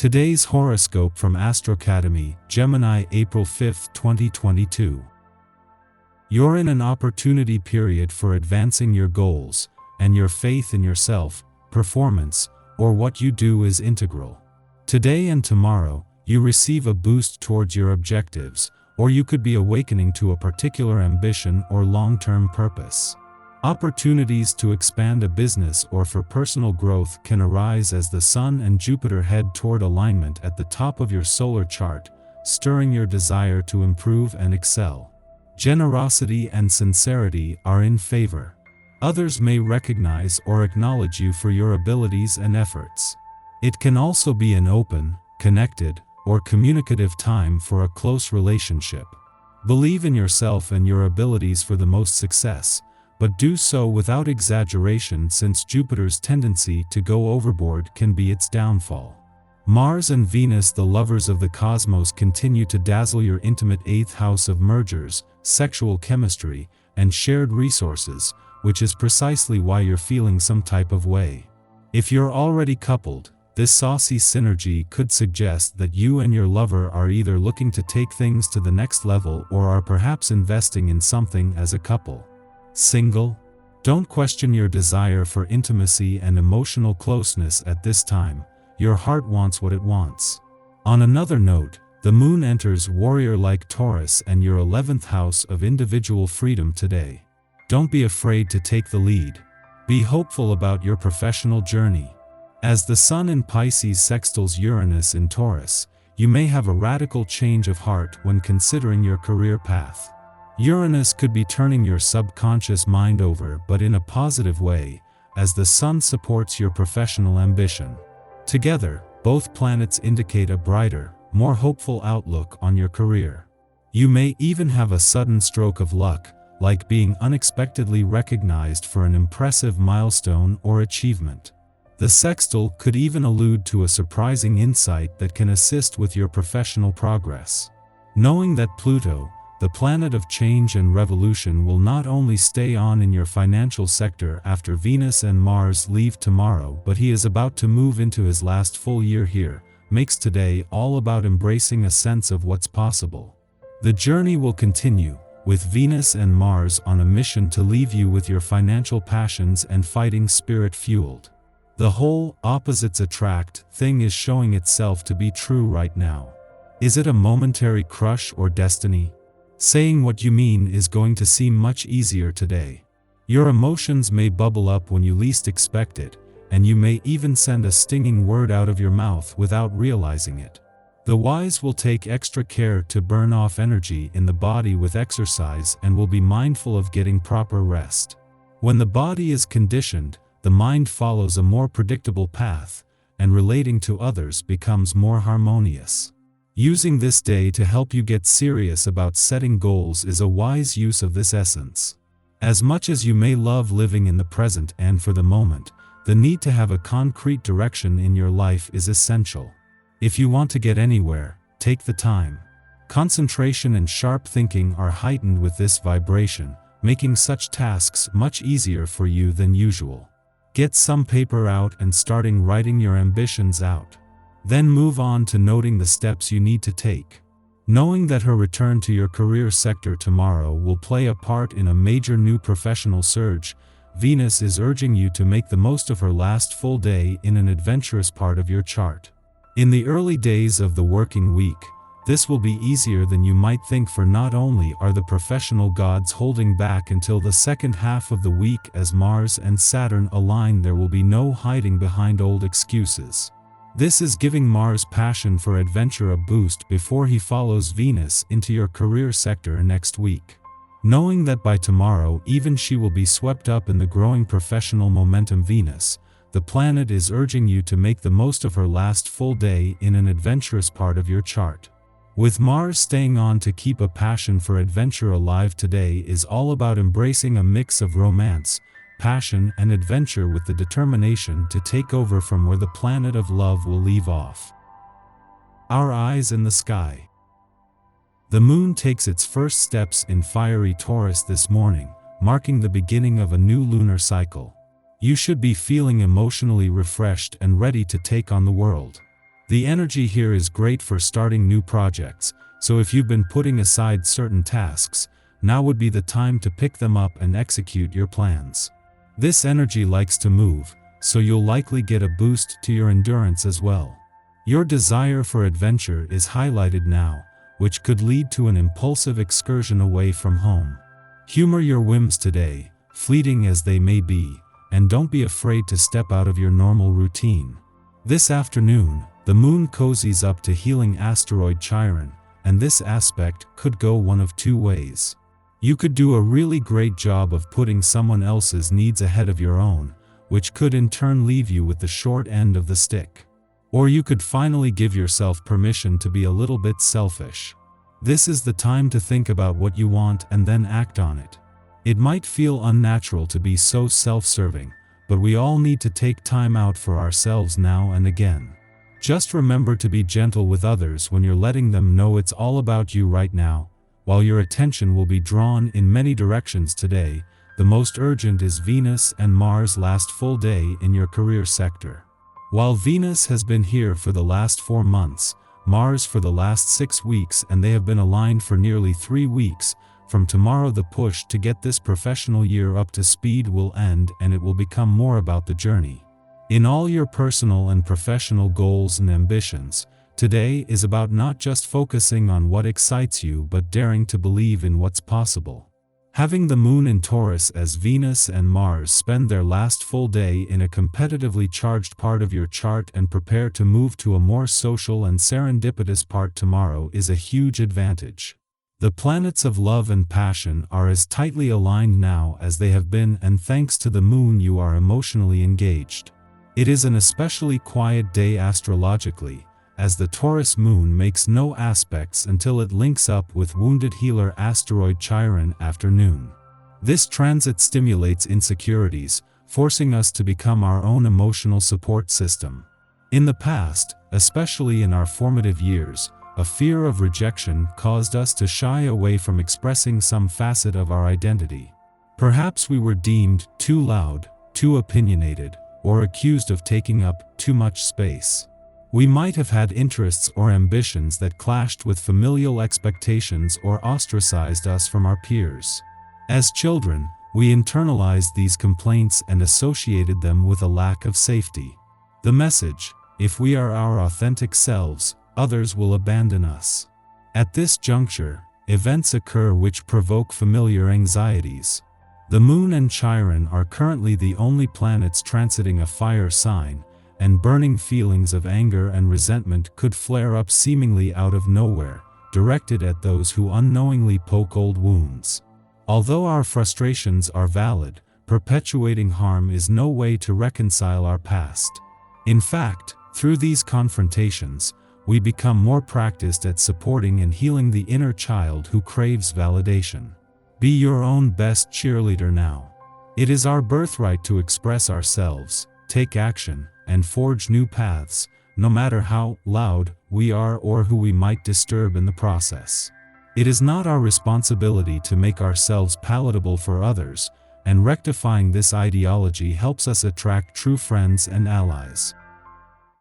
Today's horoscope from Astrocademy, Gemini, April 5, 2022. You're in an opportunity period for advancing your goals, and your faith in yourself, performance, or what you do is integral. Today and tomorrow, you receive a boost towards your objectives, or you could be awakening to a particular ambition or long-term purpose. Opportunities to expand a business or for personal growth can arise as the Sun and Jupiter head toward alignment at the top of your solar chart, stirring your desire to improve and excel. Generosity and sincerity are in favor. Others may recognize or acknowledge you for your abilities and efforts. It can also be an open, connected, or communicative time for a close relationship. Believe in yourself and your abilities for the most success, but do so without exaggeration, since Jupiter's tendency to go overboard can be its downfall. Mars and Venus, the lovers of the cosmos, continue to dazzle your intimate 8th house of mergers, sexual chemistry, and shared resources, which is precisely why you're feeling some type of way. If you're already coupled, this saucy synergy could suggest that you and your lover are either looking to take things to the next level or are perhaps investing in something as a couple. Single? Don't question your desire for intimacy and emotional closeness at this time. Your heart wants what it wants. On another note, the moon enters warrior-like Taurus and your 11th house of individual freedom today. Don't be afraid to take the lead. Be hopeful about your professional journey. As the Sun in Pisces sextiles Uranus in Taurus, you may have a radical change of heart when considering your career path. Uranus could be turning your subconscious mind over, but in a positive way, as the Sun supports your professional ambition. Together, both planets indicate a brighter, more hopeful outlook on your career. You may even have a sudden stroke of luck, like being unexpectedly recognized for an impressive milestone or achievement. The sextile could even allude to a surprising insight that can assist with your professional progress. Knowing that Pluto, the planet of change and revolution, will not only stay on in your financial sector after Venus and Mars leave tomorrow, but he is about to move into his last full year here, makes today all about embracing a sense of what's possible. The journey will continue, with Venus and Mars on a mission to leave you with your financial passions and fighting spirit fueled. The whole opposites attract thing is showing itself to be true right now. Is it a momentary crush or destiny? Saying what you mean is going to seem much easier today. Your emotions may bubble up when you least expect it, and you may even send a stinging word out of your mouth without realizing it. The wise will take extra care to burn off energy in the body with exercise and will be mindful of getting proper rest. When the body is conditioned, the mind follows a more predictable path, and relating to others becomes more harmonious. Using this day to help you get serious about setting goals is a wise use of this essence. As much as you may love living in the present and for the moment, the need to have a concrete direction in your life is essential. If you want to get anywhere, take the time. Concentration and sharp thinking are heightened with this vibration, making such tasks much easier for you than usual. Get some paper out and starting writing your ambitions out. Then move on to noting the steps you need to take. Knowing that her return to your career sector tomorrow will play a part in a major new professional surge, Venus is urging you to make the most of her last full day in an adventurous part of your chart. In the early days of the working week, this will be easier than you might think, for not only are the professional gods holding back until the second half of the week as Mars and Saturn align, there will be no hiding behind old excuses. This is giving Mars' passion for adventure a boost before he follows Venus into your career sector next week. Knowing that by tomorrow even she will be swept up in the growing professional momentum, Venus, the planet, is urging you to make the most of her last full day in an adventurous part of your chart. With Mars staying on to keep a passion for adventure alive, today is all about embracing a mix of romance, passion, and adventure with the determination to take over from where the planet of love will leave off. Our eyes in the sky. The moon takes its first steps in fiery Taurus this morning, marking the beginning of a new lunar cycle. You should be feeling emotionally refreshed and ready to take on the world. The energy here is great for starting new projects, so if you've been putting aside certain tasks, now would be the time to pick them up and execute your plans. This energy likes to move, so you'll likely get a boost to your endurance as well. Your desire for adventure is highlighted now, which could lead to an impulsive excursion away from home. Humor your whims today, fleeting as they may be, and don't be afraid to step out of your normal routine. This afternoon, the moon cozies up to healing asteroid Chiron, and this aspect could go one of two ways. You could do a really great job of putting someone else's needs ahead of your own, which could in turn leave you with the short end of the stick. Or you could finally give yourself permission to be a little bit selfish. This is the time to think about what you want and then act on it. It might feel unnatural to be so self-serving, but we all need to take time out for ourselves now and again. Just remember to be gentle with others when you're letting them know it's all about you right now. While your attention will be drawn in many directions today, the most urgent is Venus and Mars' last full day in your career sector. While Venus has been here for the last 4 months, Mars for the last 6 weeks, and they have been aligned for nearly 3 weeks, from tomorrow the push to get this professional year up to speed will end and it will become more about the journey. In all your personal and professional goals and ambitions, today is about not just focusing on what excites you but daring to believe in what's possible. Having the moon in Taurus as Venus and Mars spend their last full day in a competitively charged part of your chart and prepare to move to a more social and serendipitous part tomorrow is a huge advantage. The planets of love and passion are as tightly aligned now as they have been, and thanks to the moon you are emotionally engaged. It is an especially quiet day astrologically, as the Taurus moon makes no aspects until it links up with wounded healer asteroid Chiron afternoon. This transit stimulates insecurities, forcing us to become our own emotional support system. In the past, especially in our formative years, a fear of rejection caused us to shy away from expressing some facet of our identity. Perhaps we were deemed too loud, too opinionated, or accused of taking up too much space. We might have had interests or ambitions that clashed with familial expectations or ostracized us from our peers. As children, we internalized these complaints and associated them with a lack of safety. The message: if we are our authentic selves, others will abandon us. At this juncture, events occur which provoke familiar anxieties. The moon and Chiron are currently the only planets transiting a fire sign, and burning feelings of anger and resentment could flare up seemingly out of nowhere, directed at those who unknowingly poke old wounds. Although our frustrations are valid, perpetuating harm is no way to reconcile our past. In fact, through these confrontations, we become more practiced at supporting and healing the inner child who craves validation. Be your own best cheerleader now. It is our birthright to express ourselves, take action, and forge new paths, no matter how loud we are or who we might disturb in the process. It is not our responsibility to make ourselves palatable for others, and rectifying this ideology helps us attract true friends and allies.